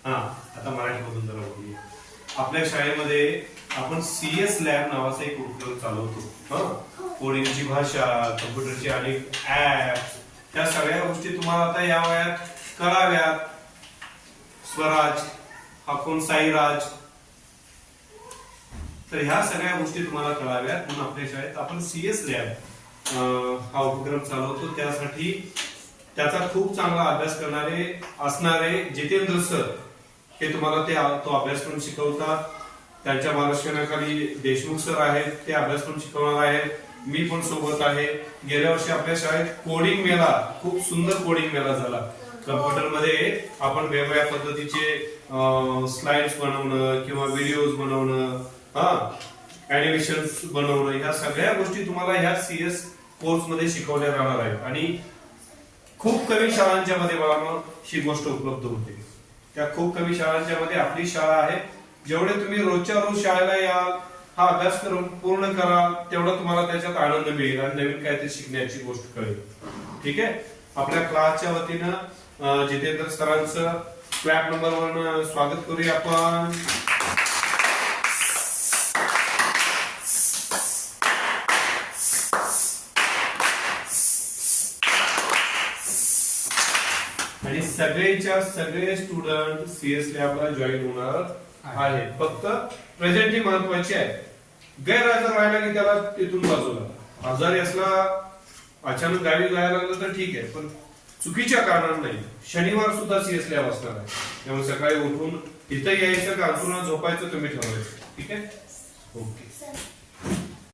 हा आता मराठीमधून जरा बोलूया. आपल्या शाळेमध्ये आपण CS लॅब नावाचा एक उपक्रम चालवतो. कोडिंगची भाषा, कम्प्युटरचे अनेक ऍप, त्या सगळ्या गोष्टी तुम्हाला आता या वयात कळाव्यात. स्वराज हा कोण, साईराज, तर ह्या सगळ्या गोष्टी तुम्हाला कळाव्यात म्हणून आपल्या शाळेत आपण CS लॅब हा उपक्रम चालवतो. त्यासाठी त्याचा खूप चांगला अभ्यास करणारे असणारे जितेंद्र सर हे तुम्हाला तो अभ्यासक्रम शिकवतात. त्यांच्या मार्गदर्शनाखाली देशमुख सर आहेत, ते अभ्यासक्रम शिकवणार आहेत. मी पण सोबत आहे. गेल्या वर्षी आपल्या शाळेत कोडिंग मेला, खूप सुंदर कोडिंग मेला झाला. कम्प्युटर मध्ये आपण वेगवेगळ्या पद्धतीचे स्लाइड्स बनवणं किंवा व्हिडिओज बनवणं, अॅनिमेशन्स बनवणं, ह्या सगळ्या गोष्टी तुम्हाला ह्या CS कोर्स मध्ये शिकवल्या जाणार आहेत. आणि खूप कमी शाळांच्या मध्ये मला ही गोष्ट उपलब्ध होते. त्या खूप कमी शाळांच्या मध्ये आपली शाळा आहे. जेवढे तुम्ही रोजच्या रोज शाळेला याल, हा अभ्यासक्रम पूर्ण कराल, तेवढा तुम्हाला त्याच्यात आनंद मिळेल आणि नवीन काहीतरी शिकण्याची गोष्ट कळेल. ठीक आहे. आपल्या क्लासच्या वतीनं जितेंद्र सरांचं क्लॅप नंबर 1 स्वागत करूया आपण. आणि सगळे स्टुडंट CS लॅबला जॉईन होणार आहे. फक्त प्रेझेंट ही महत्वाची आहे. गैरहजर राहिला की त्याला तिथून बाजूला. आजारी असला, अचानक गावी जायला लागलं तर ठीक आहे, पण चुकीच्या कारणाने नाही. शनिवार सुद्धा CS लॅब असणार आहे. त्यामुळे सकाळी उठून इथं यायचं का अंथरुणात झोपायचं तुम्ही ठरवायचं. ठीक आहे. ओके.